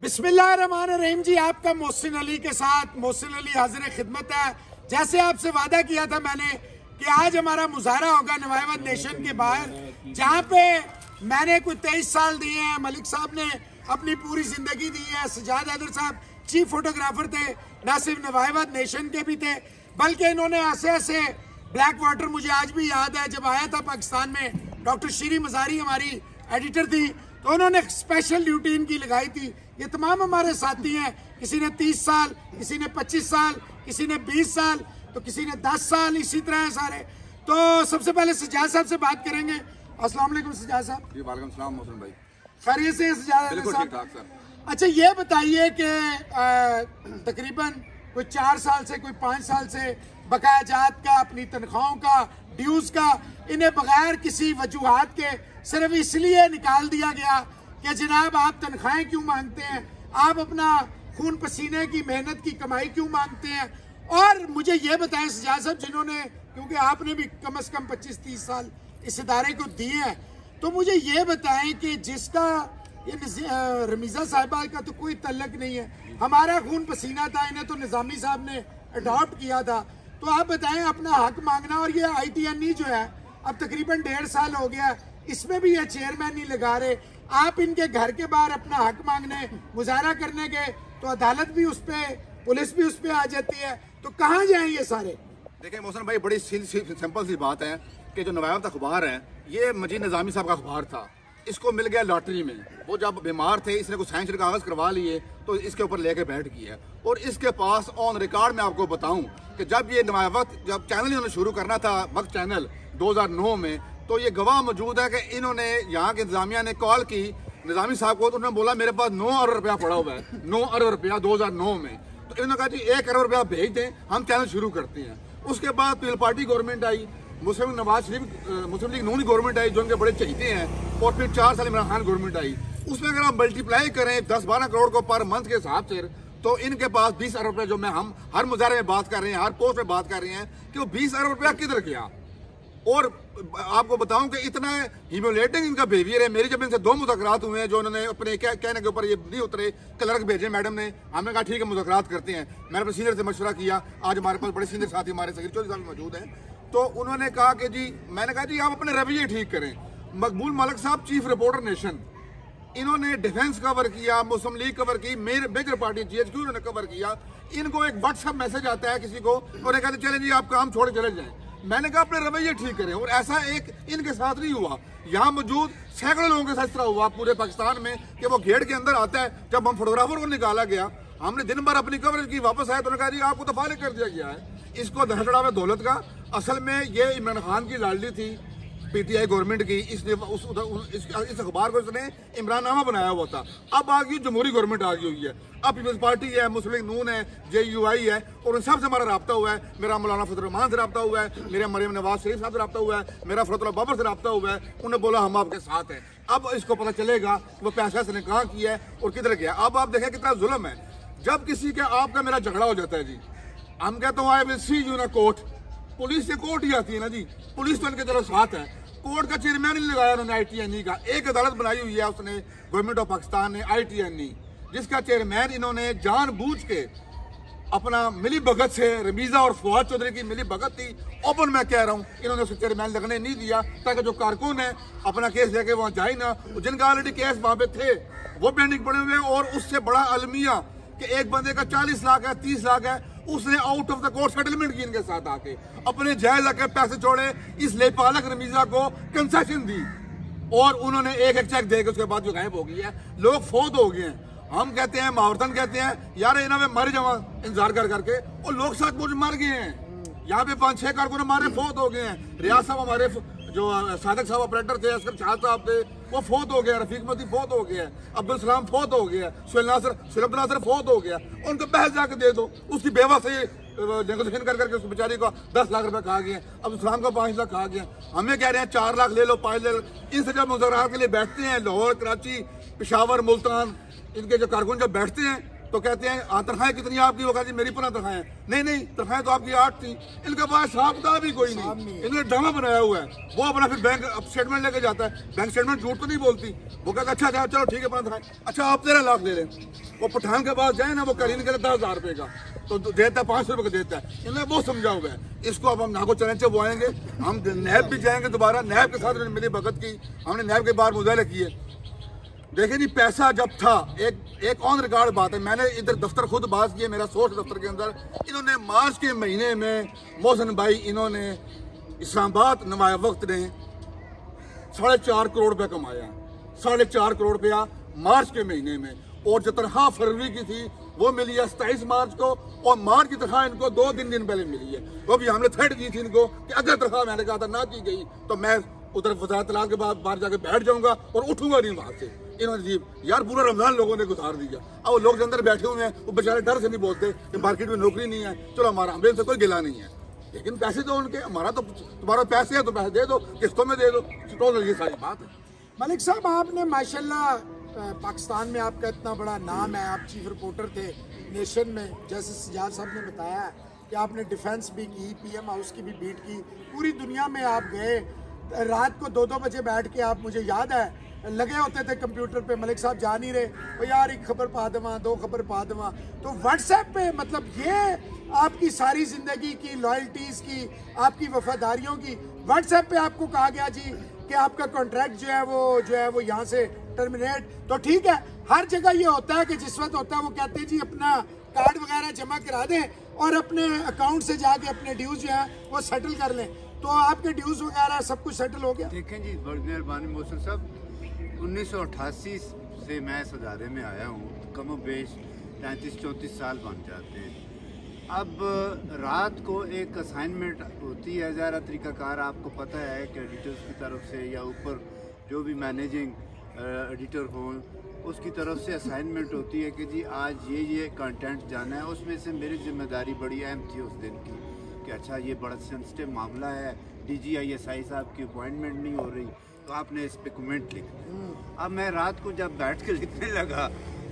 बिस्मिल्लाहिर्रहमानिर्रहीम जी, आपका मोहसिन अली के साथ मोहसिन अली हाजिर खिदमत है। जैसे आपसे वादा किया था मैंने कि आज हमारा मुजाहरा होगा नवायवत नेशन के बाहर, जहाँ पे मैंने कोई 23 साल दिए हैं, मलिक साहब ने अपनी पूरी जिंदगी दी है, सजाद हैदर साहब चीफ फोटोग्राफर थे, ना सिर्फ नवायवत नेशन के भी थे बल्कि इन्होंने ऐसे ऐसे ब्लैक वाटर, मुझे आज भी याद है जब आया था पाकिस्तान में, डॉक्टर शीरी मजारी हमारी एडिटर थी, तो उन्होंने स्पेशल ड्यूटी इनकी लगाई थी। ये तमाम हमारे साथी हैं, किसी ने 30 साल, किसी ने 25 साल, किसी ने 20 साल, तो किसी ने 10 साल, इसी तरह है सारे। तो सबसे पहले सजाद साहब से बात करेंगे। अस्सलाम वालेकुम सजाद साहब। जी वालेकुम सलाम मोहसिन भाई। खैरियत से सजाद बिल्कुल ठीक ठाक सर। अच्छा ये बताइए कि तकरीबन कोई 4 साल से, कोई 5 साल से बकाया जात का, अपनी तनख्वाहों का, ड्यूज का, इन्हें बगैर किसी वजूहात के सिर्फ इसलिए निकाल दिया गया कि जनाब आप तनख्वाहें क्यों मांगते हैं, आप अपना खून पसीने की मेहनत की कमाई क्यों मांगते हैं। और मुझे ये बताएं सजाद साहब, जिन्होंने, क्योंकि आपने भी कम से कम 25-30 साल इस इदारे को दिए हैं, तो मुझे ये बताएं कि जिसका ये रमीज़ा साहिबा का तो कोई तल्लक नहीं है, हमारा खून पसीना था, इन्हें तो निज़ामी साहब ने अडॉप्ट किया था, तो आप बताएं अपना हक मांगना। और ये ITNE जो है अब तकरीबन 1.5 साल हो गया, इसमें भी ये चेयरमैन नहीं लगा रहे। आप इनके घर के बाहर अपना हक मांगने, मुजाहरा करने गए तो अदालत भी उस पर, पुलिस भी उस पर आ जाती है, तो कहाँ जाएं ये सारे। देखिए मोहसिन भाई, बड़ी सिंपल सी बात है कि जो नवायवत अखबार है ये मजीद निजामी साहब का अखबार था, इसको मिल गया लॉटरी में। वो जब बीमार थे, इसने कुछ साइंस कागज करवा लिए तो इसके ऊपर लेके बैठ गया। और इसके पास ऑन रिकॉर्ड मैं आपको बताऊं कि जब ये नवायवत, जब चैनल इन्होंने शुरू करना था, वक्त चैनल 2009 में, तो ये गवाह मौजूद है कि इन्होंने यहाँ के इंतजामिया ने कॉल की निजामी साहब को, तो उन्होंने बोला मेरे पास 9 अरब रुपया पड़ा हुआ है, 9 अरब रुपया 2009 में। तो इन्होंने कहा जी 1 अरब रुपया भेज दें, हम चैनल शुरू करते हैं। उसके बाद पीपल पार्टी गवर्नमेंट आई, मुस्लिम नवाज शरीफ मुस्लिम लीग नून गवर्नमेंट आई जो उनके बड़े चहीते हैं, और फिर 4 साल इमरान खान गवर्नमेंट आई। उसमें अगर आप मल्टीप्लाई करें 10-12 करोड़ को पर मंथ के हिसाब से, तो इनके पास 20 अरब रुपया, जो मैं हम हर मुजाहरे में बात कर रहे हैं, हर पोस्ट में बात कर रहे हैं कि वो 20 अरब रुपया किधर गया। और आपको बताऊं कि इतना ह्यूमिलेटिंग इनका बिहेवियर है। मेरी जब इनसे 2 मुज़ाकरात हुए हैं, जो उन्होंने अपने कहने के ऊपर ये नहीं उतरे, क्लर्क भेजे मैडम ने, हमने कहा ठीक है मुज़ाकरात करते हैं। मैंने अपने सीनियर से मशवरा किया, आज हमारे पास बड़े सीनियर साथी हमारे सगीर चौधरी साहब मौजूद हैं, तो उन्होंने कहा कि जी, मैंने कहा जी आप अपने रवैये ठीक करें। मकबूल मलिक साहब चीफ रिपोर्टर नेशन, इन्होंने डिफेंस कवर किया, मुस्लिम लीग कवर की, मेजर पार्टी GHQ उन्होंने कवर किया। इनको एक व्हाट्सएप मैसेज आता है किसी को और कहते चले जी आप काम छोड़ चले जाएं। मैंने कहा अपने रवैये ठीक करें। और ऐसा एक इनके साथ नहीं हुआ, यहाँ मौजूद सैकड़ों लोगों के साथ तरह हुआ पूरे पाकिस्तान में कि वो गेट के अंदर आता है। जब हम फोटोग्राफर को निकाला गया, हमने दिन भर अपनी कवरेज की, वापस आए तो उन्होंने कहा जी आपको तो फारिग कर दिया गया है। इसको धड़ावा है दौलत का। असल में ये इमरान खान की लाडली थी, PTI गवर्नमेंट की। इसने इस अखबार को इसने इमराननामा बनाया हुआ था। अब आ गई जमहूरी गवर्नमेंट आ गई हुई है, अब पीपल्स पार्टी है, मुस्लिम लीग नून है, JUI है, और उन सबसे हमारा रब्ता हुआ है। मेरा मौलाना फजल रहमान से रब्ता हुआ है, मेरे मरियम नवाज शरीफ साहब से रब्ता हुआ है, मेरा फरतुल्लाह बाबर से रब्ता हुआ है। उन्होंने बोला हम आपके साथ हैं। अब इसको पता चलेगा वो पैसा इसने कहाँ किया है और किधर गया। अब आप देखें कितना जुल्म है। जब किसी के आपका मेरा झगड़ा हो जाता है जी, हम कहते हैं I will see you in court, police से कोर्ट ही आती है ना जी, पुलिस तो इनके तरफ साथ है। कोर्ट का चेयरमैन नहीं लगाया उन्होंने ITNE का, एक अदालत बनाई हुई है उसने, गवर्नमेंट ऑफ पाकिस्तान ने, ITNE, जिसका चेयरमैन इन्होंने जानबूझ के अपना मिली भगत से, रमीजा और फवाद चौधरी की मिली भगत थी, ओपन मैं कह रहा हूँ, इन्होंने उसको चेयरमैन लगने नहीं दिया ताकि जो कारकुन है अपना केस लेके वहाँ जाए ना। जिनका ऑलरेडी केस वहाँ पे थे वो पेंडिंग पड़े हुए हैं। और उससे बड़ा अलमिया कि एक बंदे का 40 लाख है, 30 लाख है, उसने out of the court settlement की इनके साथ आके, अपने जायज आके पैसे छोड़े, इसलिए पालक रमीजा को कंसेशन दी और उन्होंने एक चेक दे के उसके बाद जो गायब हो गई है। लोग फौत हो गए हैं। हम कहते हैं, महावतन कहते हैं यार इन्हें में मर जावा इंतजार कर करके, और लोग साथ मुझे मर गए हैं। यहाँ पे 5-6 कारकुन हमारे फौत हो गए हैं। रियाज साहब हमारे जो सादक साहब ऑपरेटर थे, असगर शाह साहब थे, वो फौत हो गया, रफीक मती फौत हो गया, अब्दुल सलाम फौत हो गया, सुहेल नासर फौत हो गया। उनको बहस जाके दे दो। उसकी बेवा से नेगोशिएशन कर करके उस बेचारी को 10 लाख रुपए कहा गया, अब्दुल सलाम को 5 लाख कहा गया। हमें कह रहे हैं 4 लाख ले लो, 5 ले लो। इनसे जब मुज़ाकरात के लिए बैठते हैं, लाहौर, कराची, पेशावर, मुल्तान, इनके जो कारकुन जब बैठते हैं तो कहते हैं तनख्वाहें कितनी आपकी, वो कहती मेरी 15 तनख्वाहें। नहीं तनख्वाहें तो आपकी 8 थी। इनके पास हिसाब किताब भी कोई नहीं, इन्होंने ड्रामा बनाया हुआ है। वो अपना फिर बैंक स्टेटमेंट लेके जाता है, बैंक स्टेटमेंट झूठ तो नहीं बोलती। वो कहता अच्छा चलो ठीक है 15 तनख्वाहें, अच्छा आप 13 लाख दे रहे। वो पठान के पास जाए ना, वो करीन के 10,000 रुपये का तो देता है, 500 रुपये का देता है। इन्होंने वो समझा हुआ है। इसको अब हम नागो चैलेंज से वो आएंगे, हम नैब भी जाएंगे दोबारा। नैब के साथ मिली भगत की, हमने नैब के बाहर मुजाहरे किए। देखिए जी, पैसा जब था, एक ऑन रिकॉर्ड बात है, मैंने इधर दफ्तर खुद बात की है, मेरा सोर्स दफ्तर के अंदर। इन्होंने मार्च के महीने में मोहसिन भाई, इन्होंने इस्लामाबाद नवाब वक्त ने 4.5 करोड़ रुपया कमाया। 4.5 करोड़ रुपया मार्च के महीने में। और जो तनख्वाह फरवरी की थी वो मिली है 27 मार्च को, और मार्च की तनख्वाह इनको 2-3 दिन पहले मिली है। वो भी हमने थ्रेट दी थी इनको कि अगर तनख्वाह मैंने कहा था ना की गई तो मैं उधर वज़ारत तलाक़ के बाद बाहर जाके बैठ जाऊंगा और उठूंगा नहीं वहां से। इन्होंने जी यार पूरा रमजान लोगों ने गुजार दिया। अब वो लोग अंदर बैठे हुए हैं, वो बेचारे डर से नहीं बोलते कि मार्केट में नौकरी नहीं है, चलो हमारा हमें से कोई गिला नहीं है, लेकिन पैसे तो उनके, हमारा तो तुम्हारा पैसे है तो पैसे दे दो, किस्तों में दे दो, तो ये सारी बात है। मलिक साहब, आपने माशाल्लाह पाकिस्तान में आपका इतना बड़ा नाम है, आप चीफ रिपोर्टर थे नेशन में, जैसे सजाद साहब ने बताया कि आपने डिफेंस भी की, PM हाउस की भी बीट की, पूरी दुनिया में आप गए। रात को 2-2 बजे बैठ के आप, मुझे याद है, लगे होते थे कंप्यूटर पे। मलिक साहब जा नहीं रहे, तो यार एक खबर पा देवा, 2 खबर पा देवा। तो व्हाट्सएप पे, मतलब ये आपकी सारी जिंदगी की लॉयल्टीज की, आपकी वफादारियों की, व्हाट्सएप पे आपको कहा गया जी कि आपका कॉन्ट्रैक्ट जो है वो यहाँ से टर्मिनेट। तो ठीक है, हर जगह ये होता है कि जिस वक्त होता है वो कहते हैं जी अपना कार्ड वगैरह जमा करा दें और अपने अकाउंट से जाके अपने ड्यूज जो है वो सेटल कर लें। तो आपके ड्यूज वगैरह सब कुछ सेटल हो गया? देखें जी, बड़ी मेहरबानी मोहसिन साहब, 1988 से मैं इस अदारे में आया हूँ, कमो बेश 33-34 साल बन जाते हैं। अब रात को एक असाइनमेंट होती है, ज़रा तरीक़ाकार आपको पता है कि एडिटर्स की तरफ से या ऊपर जो भी मैनेजिंग एडिटर हों उसकी तरफ से असाइनमेंट होती है कि जी आज ये कंटेंट जाना है। उसमें से मेरी जिम्मेदारी बड़ी अहम थी उस दिन की कि अच्छा ये बड़ा सेंसिटिव मामला है, DGI साहब की अपॉइंटमेंट नहीं हो रही, तो आपने इस पे कमेंट लिखना। अब मैं रात को जब बैठ के लिखने लगा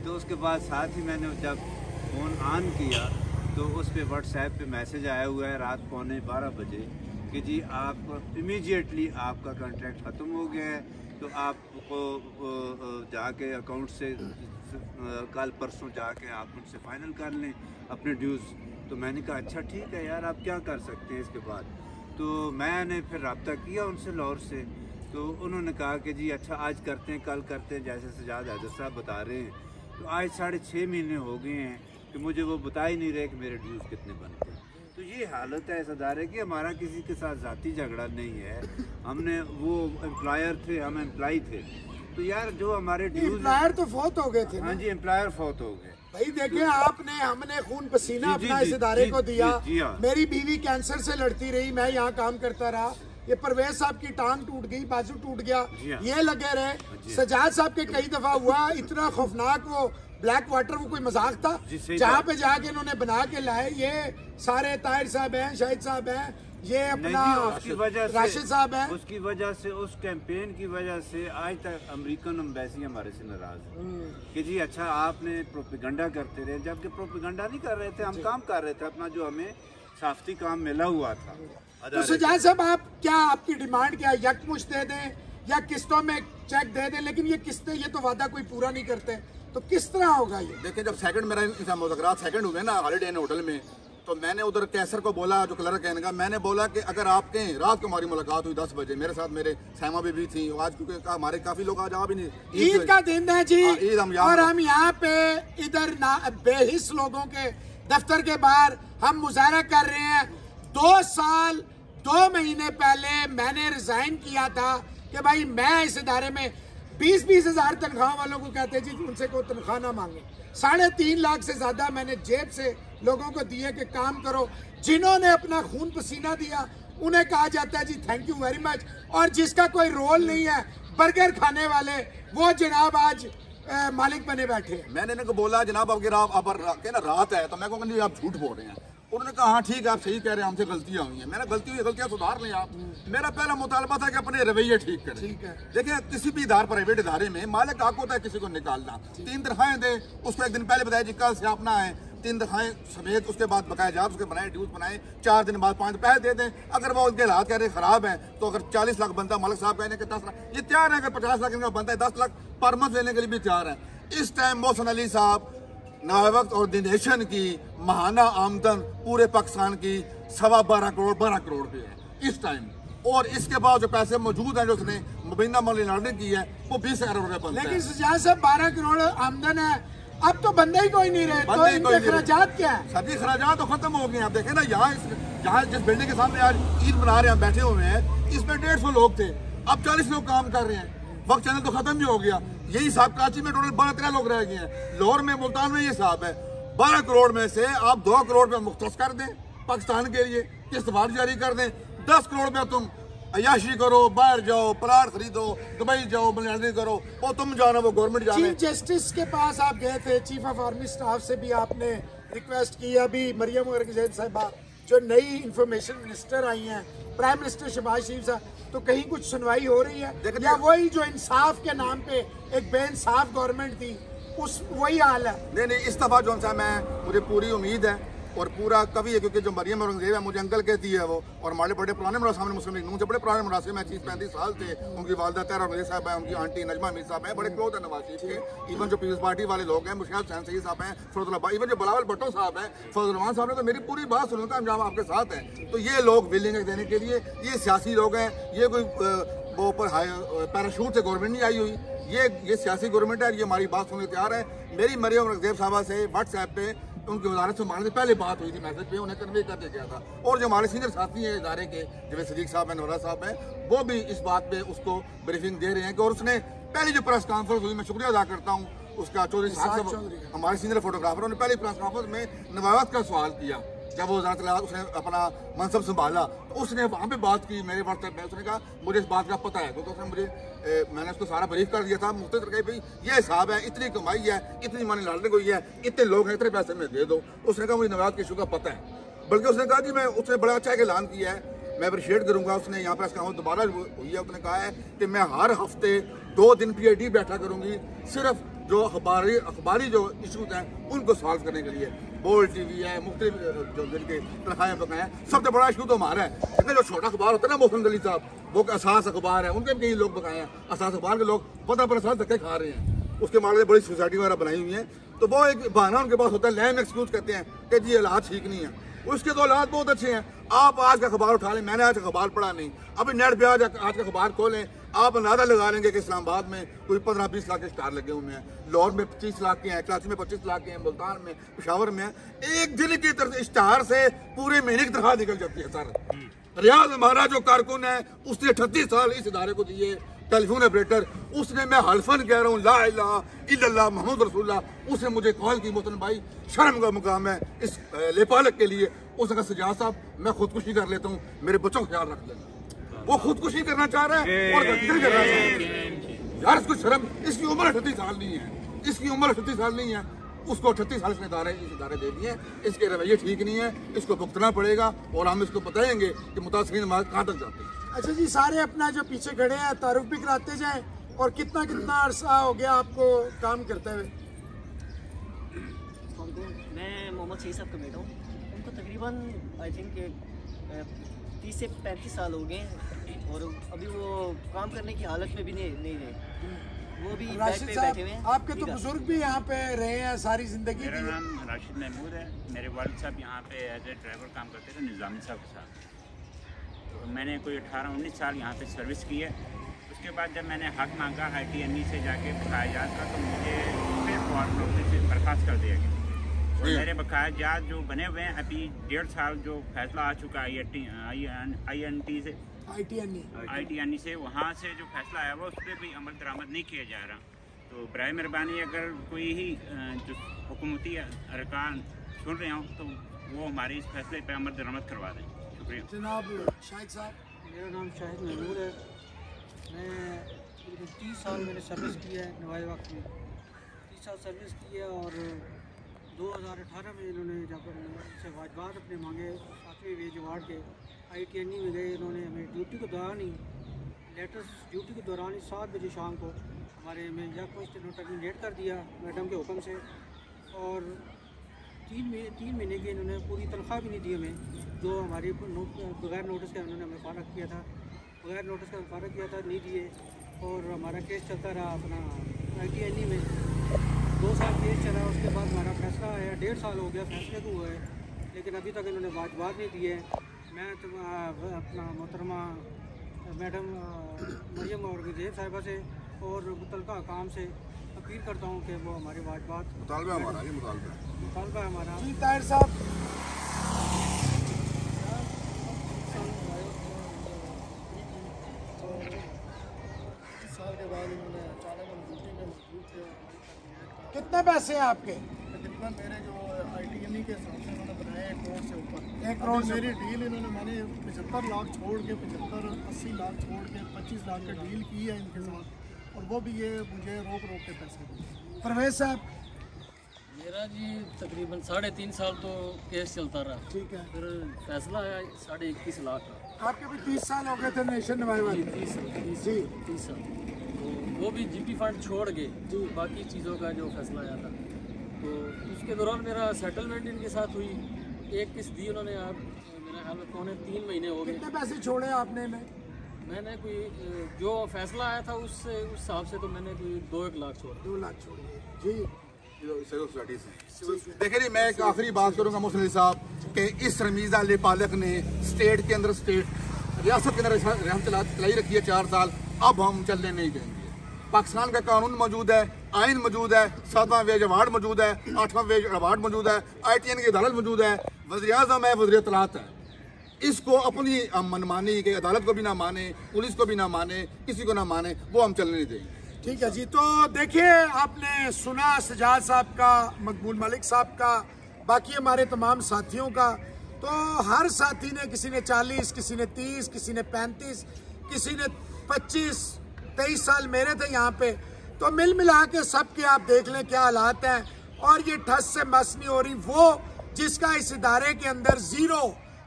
तो उसके बाद साथ ही मैंने जब फ़ोन ऑन किया तो उस पर व्हाट्सएप पे मैसेज आया हुआ है रात 11:15 बजे कि जी आप इमीडिएटली आपका कॉन्ट्रैक्ट ख़त्म हो गया है, तो आपको जाके अकाउंट से कल परसों जाके आप मुझसे फ़ाइनल कर लें अपने ड्यूज़। तो मैंने कहा अच्छा ठीक है यार, आप क्या कर सकते हैं इसके बाद। तो मैंने फिर रब्ता किया उनसे लाहौर से, तो उन्होंने कहा कि जी अच्छा आज करते हैं, कल करते हैं, जैसे सजाद हैदर साहब बता रहे हैं। तो आज 6.5 महीने हो गए हैं कि मुझे वो बता ही नहीं रहे कि मेरे ड्यूज़ कितने बनते हैं। तो ये हालत है इस अदारे की। हमारा किसी के साथ ज़ाती झगड़ा नहीं है, हमने वो एम्प्लॉयर थे, हम एम्प्लॉय थे। तो यार जो हमारे ड्यूज़, एम्प्लॉयर तो फौत हो गए थे। हाँ जी, एम्प्लॉयर फौत हो गए। भाई देखें, आपने, हमने खून पसीना अपना इस इदारे को दिया। मेरी बीवी कैंसर से लड़ती रही, मैं यहाँ काम करता रहा। ये परवेज साहब की टांग टूट गई, बाजू टूट गया, ये लगे रहे। सजाद साहब के कई दफा हुआ, इतना खौफनाक वो ब्लैक वाटर, वो कोई मजाक था जहाँ पे जाके इन्होंने बना के लाए। ये सारे ताहिर साहब हैं, शाहिद साहब हैं, ये अपना राशिद साहब हैं। उसकी वजह से, उस कैंपेन की वजह से आज तक अमेरिकन एम्बेसी हमारे से नाराज है कि जी अच्छा आपने प्रोपेगेंडा करते रहे, जबकि प्रोपेगेंडा नहीं कर रहे थे, हम काम कर रहे थे अपना, जो हमें साफ्ती काम मिला हुआ था। तो सजाद साहब, आप क्या, आपकी डिमांड क्या, यकमुश्त दे दें या किस्तों में चेक दे दें? लेकिन ये किस्तें, ये तो वादा कोई पूरा नहीं करते, तो किस तरह होगा ये? देखिए, जब सेकंड मेरा मुज़ाकरात सेकंड हुए ना हॉलीडे इन होटल में, तो मैंने उधर कैसर को बोला, जो क्लर्क है, मैंने बोला कि अगर आपके रात को हमारी मुलाकात हुई 10 बजे, मेरे साथ मेरे सैमा भी थी आज, क्योंकि हमारे काफी लोग आज आ भी नहीं, ईद का दिन है जी, ईद और हम यहाँ पे इधर बेहिस लोगों के दफ्तर के बाहर हम मुजाहरा कर रहे हैं। 2 साल 2 महीने पहले मैंने रिजाइन किया था कि भाई मैं इस इदारे में 20-20 हज़ार तनख्वाह वालों को कहते जी उनसे कोई तनख्वाह ना मांगे। 3.5 लाख से ज्यादा मैंने जेब से लोगों को दिए कि काम करो। जिन्होंने अपना खून पसीना दिया उन्हें कहा जाता है जी थैंक यू वेरी मच, और जिसका कोई रोल नहीं है, बर्गर खाने वाले, वो जनाब आज मालिक बने बैठे। मैंने इनको बोला जनाब आपकी रात है, तो मैं कहूँगा आप झूठ बोल रहे हैं। उन्होंने कहा हाँ ठीक है आप सही कह रहे हैं, हमसे गलतियां हुई हैं। मैंने गलतियां सुधार लें आप। मेरा पहला मुतालबा था कि अपने रवैये ठीक करें। ठीक है। देखिए किसी भी प्राइवेट इदारे में मालिक हक होता है किसी को निकालना। 3 तनख्वाहें दे, उसको एक दिन पहले बताया जी कल से आप ना आए, 3 तनख्वाहें समेत, उसके बाद बकाया जाब उसके बनाए, ड्यूज बनाए, 4 दिन बाद 5 पैसे दे दें। अगर वो उनके हालात कह रहे खराब हैं तो अगर 40 लाख बनता, मालिक साहब कहने के 10 लाख, ये तैयार है। अगर 50 लाख इनका बनता है 10 लाख पर मंथ लेने के लिए भी तैयार है। इस टाइम मोहसिन अली साहब नावक्त और द नेशन की महाना आमदन पूरे पाकिस्तान की 12.25 करोड़ पे है इस टाइम। और इसके बाद जो पैसे मौजूद हैं जो उसने मुबीना मनी लॉन्ड्रिंग की है वो 20 अरब रुपए बनता है। लेकिन सुजान साहब 12 करोड़ आमदन है, अब तो बंदे ही कोई नहीं रहे, तो इनके खर्चात क्या है? सभी खर्चात तो खत्म हो गए। आप देखें ना यहाँ जिस बिल्डिंग के सामने आज ईद मना रहे हैं बैठे हुए हैं, इसमें 150 लोग थे, अब 40 लोग काम कर रहे हैं। वक्त चैनल तो खत्म भी हो गया। यही हिसाब कराची में टोटल 12-13 लोग रह गए हैं। लाहौर में, मुल्तान में ये हिसाब है। 12 करोड़ में से आप 2 करोड़ पे मुख्तस कर दें पाकिस्तान के लिए, किस्तवार जारी कर दें। 10 करोड़ में तुम अयाशी करो, बाहर जाओ, प्लाट खरीदो, दुबई जाओ, मनी करो, वो तुम जाना, वो गवर्नमेंट जाने। चीफ जस्टिस के पास आप गए थे, चीफ ऑफ आर्मी स्टाफ से भी आपने रिक्वेस्ट की। अभी मरियम औरंगजेब साहिबा जो नई इंफॉर्मेशन मिनिस्टर आई हैं, प्राइम मिनिस्टर शहबाज शरीफ साहब, तो कहीं कुछ सुनवाई हो रही है या वही जो इंसाफ के नाम पे एक बेइंसाफ गवर्नमेंट थी उस वही हाल है? नहीं, इस दफा जो सा मुझे पूरी उम्मीद है और पूरा कवि है, क्योंकि जो मरियम औरंगजेब है मुझे अंकल कहती है वो, और हमारे बड़े पुराने मुरासिम सामने मुस्लिम लीग नून से बड़े पुराने मुरासिम में 30-35 साल थे। उनकी वालदा तहरा औरंगजेब साहब है, उनकी आंटी नजमा मीर साहब है, बड़े क्लोज है नवाज शरीफ के। इवन जो पीपल्स पार्टी वाले लोग हैं, मुशर्रफ हुसैन सईद साहब हैं, फजलुल्लाह, इवन जो बिलावल भुट्टो साहब हैं, फजलुर साहब ने तो मेरी पूरी बात सुनी का अंजाम आपके साथ है। तो ये लोग विलिंग देने के लिए, ये सियासी लोग हैं, ये कोई वो ऊपर पैराशूट से गवर्नमेंट नहीं आई हुई, ये सियासी गवर्नमेंट है, ये हमारी बात सुनने तैयार है। मेरी मरियम औरंगजेब साहबा से व्हाट्सएप पे उनकी वजारत से मारने से पहले बात हुई थी, मैसेज पे उन्हें कन्वे करके गया था। और जो हमारे सीनियर साथी हैं इदारे के, जवेद सदीक साहब हैं, नवरा साहब हैं, वो भी इस बात पे उसको ब्रीफिंग दे रहे हैं कि, और उसने पहली जो प्रेस कॉन्फ्रेंस हुई, मैं शुक्रिया अदा करता हूँ उसका, चौधरी साहब हमारे सीनियर फोटोग्राफर, उन्होंने पहली प्रेस कॉन्फ्रेंस में नवावत का सवाल किया। जब वो उसने अपना मनसब संभाला तो उसने वहाँ पे बात की मेरे व्हाट्सएप में। उसने कहा मुझे इस बात का पता है, क्योंकि उसने मैंने उसको सारा ब्रीफ कर दिया था मुख्तसर कि भाई ये हिसाब है, इतनी कमाई है, इतनी मनी लॉन्ड्रिंग हुई है, इतने लोग हैं, इतने पैसे में दे दो। उसने कहा मुझे नवाज के इशू का पता है। बल्कि उसने कहा कि मैं, उसने बड़ा अच्छा एक ऐलान किया है, मैं अप्रिशिएट करूँगा। उसने यहाँ पर इसका दोबारा हुई है, उसने कहा है कि मैं हर हफ्ते 2 दिन PID बैठा करूँगी, सिर्फ जो अखबारी जो इशूज हैं उनको सॉल्व करने के लिए। बोल TV है, मुख्तलिफ जो जिनके तनख्वाहें बकाया, सबसे बड़ा इशू तो हमारा है। लेकिन जो छोटा अखबार होता है ना मोहसिन अली साहब, वो असास अखबार है, उनके भी कई लोग बकाए हैं। असास अखबार के लोग 15 साल धक्के खा रहे हैं, उसके मामले में बड़ी सोसाइटी वगैरह बनाई हुई है। तो वो एक बहाना उनके पास होता है, लैम एक्सक्यूज कहते हैं कि जी हालात ठीक नहीं है। उसके तो हालात बहुत अच्छे हैं। आप आज का अखबार उठा लें, मैंने आज अखबार पढ़ा नहीं, अभी नेट पे आज का अखबार खोलें, आप अंदाजा लगा लेंगे कि इस्लामाबाद में कोई 15-20 लाख के स्टार लगे हुए हैं, लाहौर में 25 लाख के हैं, कराची में 25 लाख के हैं, मुल्तान में, पेशावर में। एक दिन की तरफ इश्तहार से पूरे महीने की तनख्वाह निकल जाती है सर। रियाज हमारा जो कारकुन है उसने 38 साल इस इदारे को दिए, टेलीफोन ऑपरेटर, उसने, मैं हल्फन कह रहा हूँ, ला इलाहा इल्लल्लाह मोहम्मद रसूलुल्लाह, उसने मुझे कॉल की, मोहतरम भाई शर्म का मुकाम है इस लेपालक के लिए। उसने कहा सजाद साहब मैं खुदकुशी कर लेता हूँ, मेरे बच्चों का ख्याल रख लेना। वो खुदकुशी करना चाह रहा है और गलती कर रहा है यार, इसको शर्म, इसकी उम्र 38 साल नहीं है, इसकी उम्र 38 साल नहीं है, उसको 38 साल इसने इस इदारे दे दिए। इसके रवैये ठीक नहीं है, इसको भुगतना पड़ेगा और हम इसको बताएंगे कि मुतासिरीन हमारे कहाँ तक जाते हैं। अच्छा जी, सारे अपना जो पीछे खड़े हैं तारुफ भी कराते जाएं, और कितना अरसा हो गया आपको काम करते हुए? मैं मोहम्मद सईद साहब का बेटा हूँ। उनको तकरीबन आई थिंक 30 से 35 साल हो गए हैं और अभी वो काम करने की हालत में भी नहीं रहे। वो भी राशिद बैठे हुए हैं। आपके तो बुजुर्ग भी यहाँ पे रहे हैं सारी जिंदगी। मेरा नाम राशिद महमूद है। मेरे वालिद साहब यहाँ पे एज ए ड्राइवर काम करते थे निज़ामी साहब के साथ। तो मैंने कोई 18-19 साल यहाँ पे सर्विस की है। उसके बाद जब मैंने हक मांगा ITNE से जाके बकाया जात का, तो मुझे फिर नौकरी से बर्खास्त कर दिया गया। और मेरे बकाया जात जो बने हुए हैं अभी 1.5 साल, जो फैसला आ चुका है ITNE से, वहाँ से जो फैसला आया हुआ उस पर भी अमल दरामद नहीं किया जा रहा। तो बराए मेहरबानी अगर कोई ही जो हुकूमती अरकान सुन रहे हों तो वो हमारे इस फैसले पर अमल दरामद करवा दें। शुक्रिया जनाब शाहिद साहब। मेरा नाम शाहिद महमूद है। मैं 30 साल मैंने सर्विस की है नवाज वक्त में, 30 साल सर्विस की है और 2018 में इन्होंने जब से वाजबात अपने मांगे 7वें वेज अवार्ड के ITNE में गए, इन्होंने हमें ड्यूटी के दौरान ही ड्यूटी के दौरान ही 7 बजे शाम को हमारे में या को टर्मिनेट कर दिया मैडम के हुक्म से, और 3 महीने की इन्होंने पूरी तनख्वाह भी नहीं दी हमें, जो हमारी बगैर नोटिस के उन्होंने हमें फारग किया था, नहीं दिए। और हमारा केस चलता रहा अपना ITNE में 2 साल केस चला। उसके बाद हमारा फैसला आया, 1.5 साल हो गया फैसले को हुए, लेकिन अभी तक इन्होंने वाजबात नहीं दिए। मैं तो अपना मोहतरमा मैडम मरियम और विजय साहिबा से और मुतलका काम से अपील करता हूँ कि वो हमारे वाजबात मुतालबा हमारा जी ताहिर साहब। साल के बाद इन्होंने अचानक हम ड्यूटी में मजबूर थे। कितने पैसे हैं आपके? तकरीबन मेरे जो ITNE के हिसाब से उन्होंने बनाए 1 करोड़ से ऊपर। 1 करोड़ से मेरी डील मैंने 75 लाख छोड़ के 80 लाख छोड़ के 25 लाख का डील की है इनके साथ, और वो भी ये मुझे रोक के पैसे दिए। परवेज साहब। मेरा जी तकरीबन 3.5 साल तो केस चलता रहा, ठीक है। फिर फैसला आया 21.5 लाख का। आपके भी 30 साल हो गए थे नेशन नवाज वाले? 30 जी 30 साल। तो वो भी GT फंड छोड़ के बाकी चीज़ों का जो फैसला आया था, तो उसके दौरान मेरा सेटलमेंट इनके साथ हुई। 1 किस्त दी उन्होंने, आप मेरे ख्याल में 3 महीने हो गए। कितने पैसे छोड़े आपने? मैंने कोई जो फैसला आया था उस हिसाब से तो मैंने कोई 2-1 लाख छोड़ा। 2 लाख छोड़े जी। देखिए जी, मैं एक आखिरी बात करूंगा मोहसिन अली साहब कि इस रमीज़ा अली पालक ने स्टेट के अंदर रियासत के अंदर रियासत चलाई रखी है 4 साल, अब हम चलने नहीं देंगे। पाकिस्तान का कानून मौजूद है, आइन मौजूद है, 7वां वेज अवार्ड मौजूद है, 8वां वेज अवार्ड मौजूद है, ITNE की अदालत मौजूद है, वज़ीर-ए-आज़म है, वज़ीर इत्तलात है। इसको अपनी मनमानी के अदालत को भी ना माने, पुलिस को भी ना माने, किसी को ना माने, वो हम चलने नहीं देंगे। ठीक है जी। तो देखिए, आपने सुना सजाद साहब का, मकबूल मलिक साहब का, बाकी हमारे तमाम साथियों का। तो हर साथी ने, किसी ने 40, किसी ने 30, किसी ने 35, किसी ने 25, 23 साल मेरे थे यहाँ पे। तो मिल मिला के सबके आप देख लें क्या हालात हैं, और ये ठस से मस नहीं हो रही। वो जिसका इस इदारे के अंदर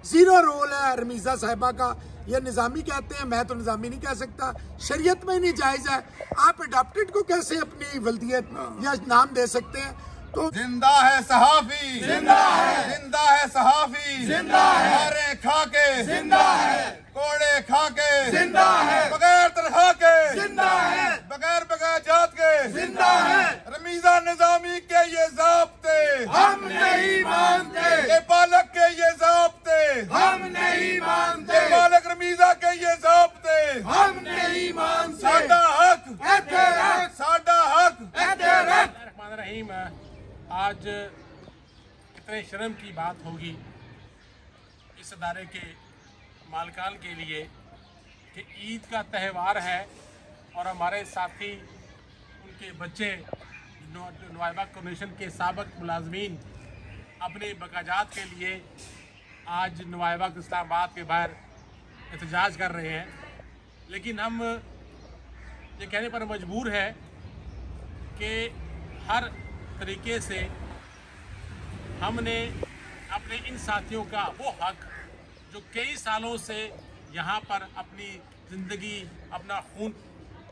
जीरो रोल है, रमीज़ा साहिबा का, ये निज़ामी कहते हैं, मैं तो निज़ामी नहीं कह सकता, शरीयत में नहीं जायज़ है। आप अडॉप्टेड को कैसे अपनी वल्दियत या नाम दे सकते हैं? तो जिंदा है सहाफी, जिंदा है सहाफी, जिंदा है मारे खा के, जिंदा है कोड़े खा के, जिंदा है बगैर तनख्वाह के, जिंदा है बगैर जात के, जिंदा है रमीज़ा निज़ामी के ये ज़ाब्ते हम नहीं मानते, ये पालक के ये ज़ाब्ते हम नहीं मानते, पालक रमीज़ा के ये ज़ाब्ते हम नहीं मानते। साडा हक साडा हक। रहीम, आज कितने शर्म की बात होगी इस अदारे के मालकान के लिए कि ईद का त्यौहार है और हमारे साथी, उनके बच्चे, नुआइबा कमीशन के साबिक मुलाजमीन अपने बकाजात के लिए आज नुआइबा इस्लामाबाद के बाहर एहतजाज कर रहे हैं। लेकिन हम ये कहने पर मजबूर है कि हर तरीके से हमने अपने इन साथियों का वो हक जो कई सालों से यहाँ पर अपनी ज़िंदगी, अपना खून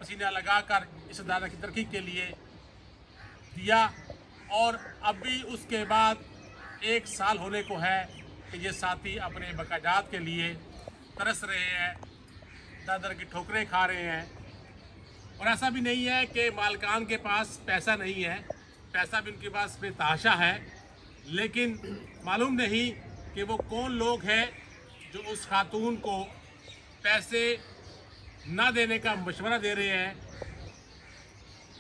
पसीना लगाकर इस अदालत की तरक्की के लिए दिया, और अभी उसके बाद 1 साल होने को है कि ये साथी अपने बकाजात के लिए तरस रहे हैं, दर की ठोकरें खा रहे हैं। और ऐसा भी नहीं है कि मालकान के पास पैसा नहीं है, पैसा भी उनके पास बेतहाशा है, लेकिन मालूम नहीं कि वो कौन लोग हैं जो उस खातून को पैसे ना देने का मशवरा दे रहे हैं।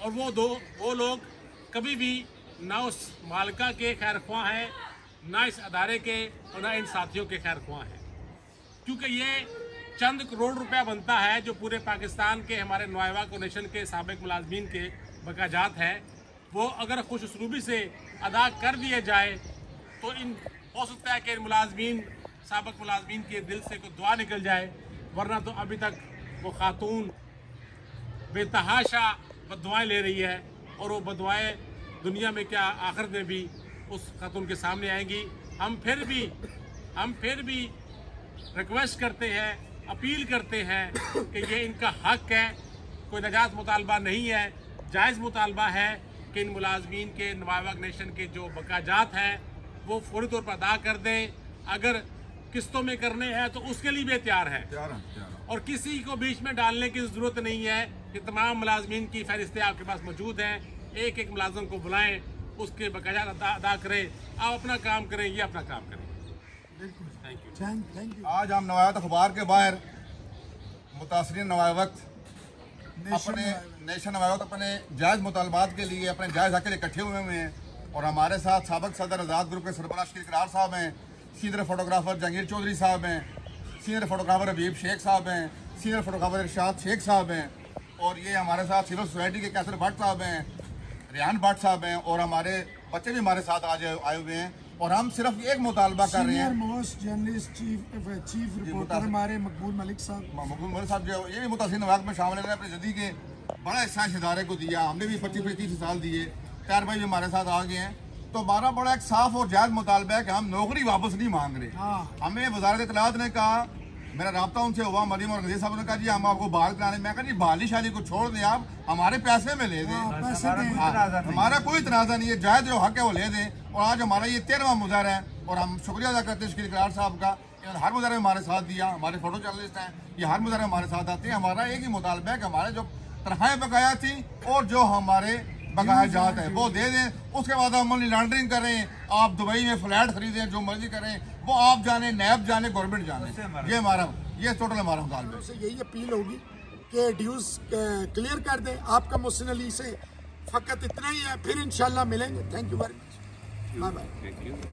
और वो लोग कभी भी ना उस मालिका के खैर ख्वाह हैं, ना इस अदारे के, और ना इन साथियों के खैर ख्वाह हैं, क्योंकि ये चंद करोड़ रुपया बनता है जो पूरे पाकिस्तान के हमारे नुआइबा कमीशन के साबिक मुलाजमीन के बकाजात हैं। वो अगर खुश उसलूबी से अदा कर दिए जाए तो हो सकता है कि इन मुलाजमीन, साबिक मुलाजमीन के दिल से कोई दुआ निकल जाए, वरना तो अभी तक वो खातून बेतहाशा बददुआएं ले रही है, और वो बददुआएं दुनिया में क्या आखिरत में भी उस खातून के सामने आएंगी। हम फिर भी रिक्वेस्ट करते हैं, अपील करते हैं कि ये इनका हक है, कोई नजायज़ मुतालबा नहीं है, जायज़ मुतालबा है कि इन मुलाजमीन के नवाब नेशन के जो बकाजात हैं वो फौरी तौर पर अदा कर दें। अगर किस्तों में करने हैं तो उसके लिए भी तैयार है, और किसी को बीच में डालने की ज़रूरत नहीं है कि तमाम मुलाजमीन की फहरिस्तें आपके पास मौजूद हैं। एक एक मुलाजम को बुलाएं, उसके बकाजात अदा करें, आप अपना काम करें, ये अपना काम करें। Thank you. आज हम नवायत अखबार के बाहर मुतासरीन नवायवक्त अपने नेशन नवायवक्त अपने जायज़ मुतालबात के लिए, अपने जायज़ हक के लिए इकट्ठे हुए हैं। और हमारे साथ साबिक सदर आज़ाद ग्रुप के सरबराह शकील करार साहब हैं, सीनियर फोटोग्राफर जहांगीर चौधरी साहब हैं, सीनियर फोटोग्राफर हबीब शेख साहब हैं, सीनियर फोटोग्राफर इरशाद शेख साहब हैं, और ये हमारे साथ सिविल सोसाइटी के कैसर भट्ट साहब हैं, रियान भट्ट साहब हैं, और हमारे बच्चे भी हमारे साथ आज आए हुए हैं। और हम सिर्फ एक मुतालबा कर रहे हैं, मोस्ट जर्नलिस्ट चीफ रिपोर्टर हमारे मकबूल मलिक साहब जो ये भी मुतासिर नवाब में शामिल है, अपनी ज़िंदगी के बड़ा हिस्सा इस इदारे को दिया। हमने भी 25-30 साल दिए। तैयार भाई भी हमारे साथ आ गए हैं। तो हमारा बड़ा एक साफ और जायज़ मुतालबा है कि हम नौकरी वापस नहीं मांग रहे। हमें वजारत इत्तलात ने कहा, मेरा रब्ता उनसे हुआ, मरीम और गजीर साहब ने कहा जी हम आपको बहाल कराने, मैं कहा जी बहाली शाली को छोड़ दें, आप हमारे पैसे में ले दें, हमारा कोई तनाज़ा नहीं है, जायज़ जो हक है वो ले दें। और आज हमारा ये 13वां मुज़ाहरा है, और हम शुक्रिया अदा करते हैं शकील करार साहब का, इन्होंने हर मुज़ाहरे में हमारे साथ दिया। हमारे फोटो जर्नलिस्ट हैं, ये हर मुज़ाहरे में हमारे साथ आते हैं। हमारा एक ही मुतालबा है कि हमारे जो तनख्वाहें बकाया थी और जो हमारे बकाया जात है वो दे दें। उसके बाद हम मनी लॉन्ड्रिंग करें, आप दुबई में फ्लैट खरीदें, जो मर्जी करें, वो आप जाने, नैब जाने, गवर्नमेंट जाने। ये टोटल हमारा मुतालबा है। यही अपील होगी कि ड्यूज क्लियर कर दें। आपका मोहसिन अली से फ़कत इतना ही है, फिर इंशाल्लाह मिलेंगे। Thank you very much, bye bye.